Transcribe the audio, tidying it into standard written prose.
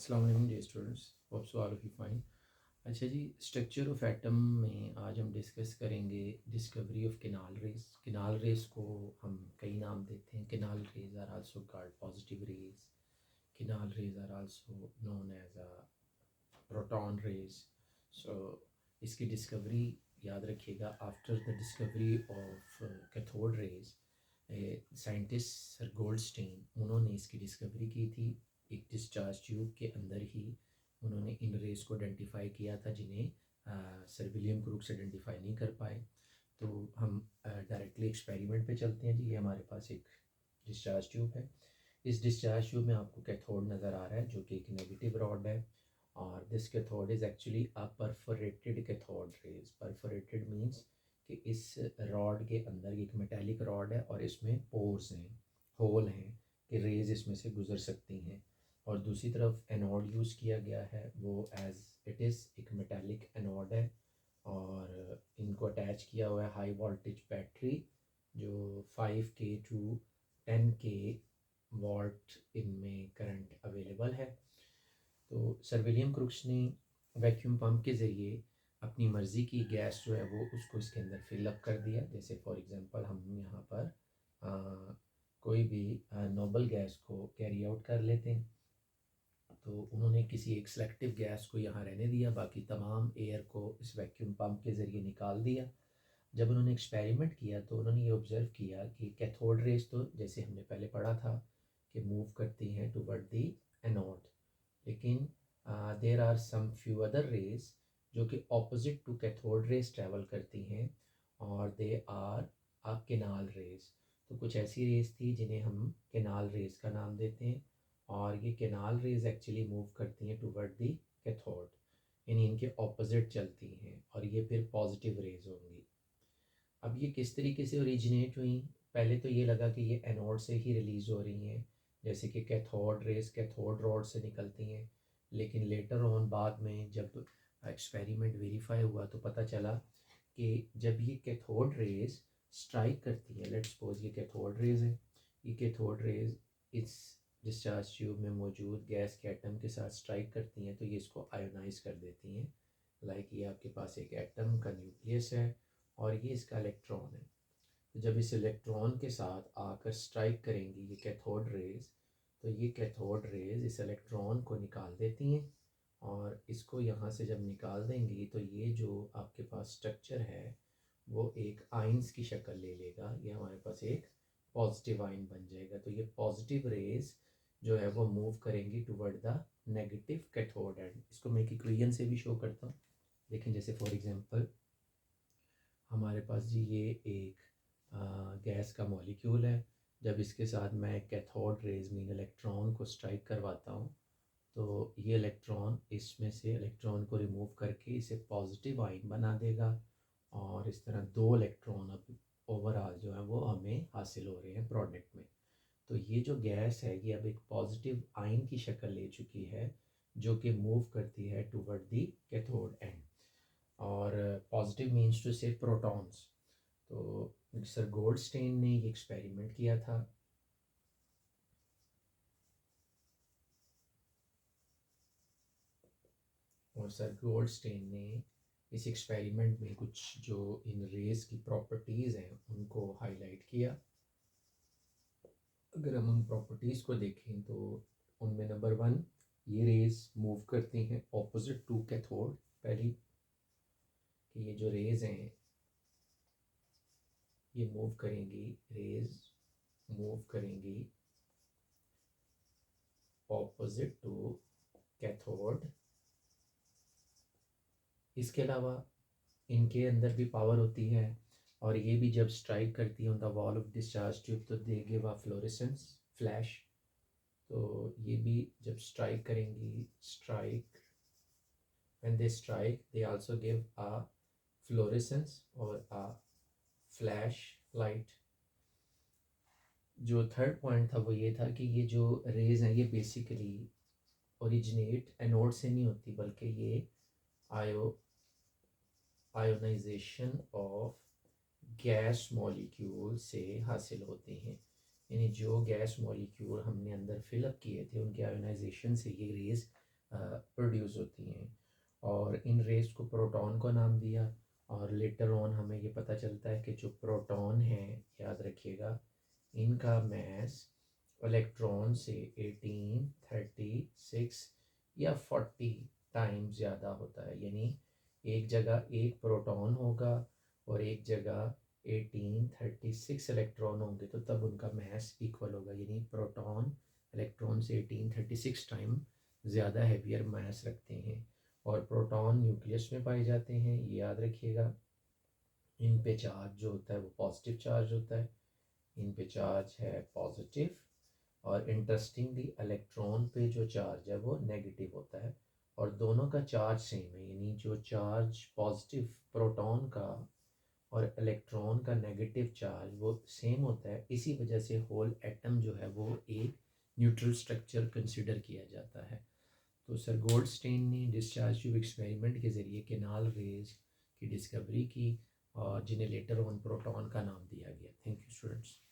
अस्सलाम वालेकुम dear students, hope so all of you fine. अच्छा जी, स्ट्रक्चर ऑफ एटम में आज हम डिस्कस करेंगे discovery of canal rays. Canal rays को हम कई नाम देते हैं। Canal rays are also called positive rays, canal rays are also known as a proton rays. So इसकी डिस्कवरी याद रखिएगा, after the discovery of cathode rays scientist sir Goldstein उन्होंने इसकी डिस्कवरी की थी। एक डिस्चार्ज ट्यूब के अंदर ही उन्होंने इन रेज को आइडेंटिफाई किया था जिन्हें सर विलियम क्रूक्स आइडेंटिफाई नहीं कर पाए। तो हम डायरेक्टली एक्सपेरिमेंट पे चलते हैं जी। ये हमारे पास एक डिस्चार्ज ट्यूब है। इस डिस्चार्ज ट्यूब में आपको कैथोड नज़र आ रहा है जो कि एक नेगेटिव रॉड है, और this cathode is actually a perforated cathode rays. Perforated means कि इस रॉड के अंदर एक मेटेलिक रॉड है और इसमें पोर्स हैं, होल हैं कि रेज इसमें से गुजर सकती हैं। और दूसरी तरफ एनोड यूज़ किया गया है, वो एज इट इज़ एक मेटेलिक एनोड है, और इनको अटैच किया हुआ है हाई वोल्टेज बैटरी जो 5K टू 10K वॉल्ट इनमें करंट अवेलेबल है। तो सर विलियम क्रूक्स ने वैक्यूम पंप के ज़रिए अपनी मर्ज़ी की गैस जो है वो उसको इसके अंदर फिलअप कर दिया। जैसे फॉर एग्ज़ाम्पल हम यहाँ पर कोई भी नोबल गैस को कैरी आउट कर लेते हैं, तो उन्होंने किसी एक सेलेक्टिव गैस को यहाँ रहने दिया, बाकी तमाम एयर को इस वैक्यूम पंप के ज़रिए निकाल दिया। जब उन्होंने एक्सपेरिमेंट किया तो उन्होंने ये ऑब्ज़र्व किया कि कैथोड रेज तो जैसे हमने पहले पढ़ा था कि मूव करती हैं टुवर्ड दी एनोड, लेकिन there are some few other rays जो कि opposite to cathode rays travel करती हैं, और they are a canal rays. तो कुछ ऐसी रेज थी जिन्हें हम केनाल रेज का नाम देते हैं, और ये केनाल रेज एक्चुअली मूव करती हैं टुवर्ड दी कैथोड, यानी इनके ऑपोजिट चलती हैं, और ये फिर पॉजिटिव रेज होंगी। अब ये किस तरीके से ओरिजिनेट हुई? पहले तो ये लगा कि ये एनोड से ही रिलीज़ हो रही हैं, जैसे कि कैथोड रेज कैथोड रॉड से निकलती हैं, लेकिन लेटर ऑन बाद में जब एक्सपेरिमेंट वेरीफाई हुआ तो पता चला कि जब ये कैथोड रेज स्ट्राइक करती है, लेट्स सपोज ये कैथोड रेज है, ये कैथोड रेज इस डिस्चार्ज ट्यूब में मौजूद गैस के एटम के साथ स्ट्राइक करती हैं तो ये इसको आयोनाइज कर देती हैं। लाइक ये आपके पास एक एटम का न्यूक्लियस है और ये इसका इलेक्ट्रॉन है। तो जब इस इलेक्ट्रॉन के साथ आकर स्ट्राइक करेंगी ये कैथोड रेज, तो ये कैथोड रेज इस इलेक्ट्रॉन को निकाल देती हैं, और इसको यहाँ से जब निकाल देंगी तो ये जो आपके पास स्ट्रक्चर है वो एक आइंस की शक्ल ले लेगा। ये हमारे पास एक पॉजिटिव आइन बन जाएगा। तो ये पॉजिटिव रेज जो है वो मूव करेंगी toward the negative cathode and. इसको मैं एक इक्वेशन से भी शो करता हूँ। लेकिन जैसे फॉर एग्जांपल हमारे पास जी ये एक गैस का मॉलिक्यूल है। जब इसके साथ मैं कैथोड रेज मीन इलेक्ट्रॉन को स्ट्राइक करवाता हूँ तो ये इलेक्ट्रॉन इसमें से इलेक्ट्रॉन को रिमूव करके इसे पॉजिटिव आइन बना देगा, और इस तरह दो इलेक्ट्रॉन अब ओवरऑल जो है वो हमें हासिल हो रहे हैं प्रोडक्ट में। तो ये जो गैस है ये अब एक पॉजिटिव आइन की शक्ल ले चुकी है जो कि मूव करती है टुवर्ड दी कैथोड एंड। और पॉजिटिव मीन्स टू से प्रोटॉन्स। तो सर गोल्डस्टीन ने ये एक्सपेरिमेंट किया था, और सर गोल्डस्टीन ने इस एक्सपेरिमेंट में कुछ जो इन रेज की प्रॉपर्टीज़ हैं उनको हाईलाइट किया। अगर हम उन प्रॉपर्टीज़ को देखें तो उनमें नंबर 1, ये रेज मूव करती हैं ऑपोजिट टू कैथोड। पहली कि ये जो रेज हैं ये मूव करेंगी, रेज मूव करेंगी ऑपोजिट टू कैथोड। इसके अलावा इनके अंदर भी पावर होती है, और ये भी जब स्ट्राइक करती है on the wall of discharge tube तो they give a fluorescence flash. तो ये भी जब स्ट्राइक करेंगी, strike when they strike they also give a fluorescence और अ फ्लैश लाइट। जो थर्ड पॉइंट था वो ये था कि ये जो रेज हैं ये बेसिकली ओरिजिनेट एनोड से नहीं होती, बल्कि ये आयोनाइजेशन ऑफ गैस मॉलिक्यूल से हासिल होती हैं। यानी जो गैस मॉलिक्यूल हमने अंदर फिलअप किए थे उनके आयोनाइजेशन से ये रेज प्रोड्यूस होती हैं, और इन रेस को प्रोटॉन को नाम दिया। और लेटर ऑन हमें ये पता चलता है कि जो प्रोटॉन हैं, याद रखिएगा, इनका मैस इलेक्ट्रॉन से 18, 36 या 40 टाइम्स ज़्यादा होता है। यानी एक जगह एक प्रोटॉन होगा और एक जगह 18, 36 इलेक्ट्रॉन होंगे, तो तब उनका मैस इक्वल होगा। यानी प्रोटॉन इलेक्ट्रॉन से 18, 36 टाइम ज़्यादा हैवियर मैस रखते हैं। और प्रोटॉन न्यूक्लियस में पाए जाते हैं, ये याद रखिएगा। इन पे चार्ज जो होता है वो पॉजिटिव चार्ज होता है, इन पे चार्ज है पॉजिटिव। और इंटरेस्टिंगली इलेक्ट्रॉन पे जो चार्ज है वो नेगेटिव होता है, और दोनों का चार्ज सेम है। यानी जो चार्ज पॉजिटिव प्रोटॉन का और इलेक्ट्रॉन का नेगेटिव चार्ज वो सेम होता है। इसी वजह से होल एटम जो है वो एक न्यूट्रल स्ट्रक्चर कंसिडर किया जाता है। तो सर गोल्डस्टेन ने डिस्चार्ज ट्यूब एक्सपेरिमेंट के ज़रिए केनाल रेज की डिस्कवरी की, और जिन्हें लेटर ऑन प्रोटॉन का नाम दिया गया। Thank you students.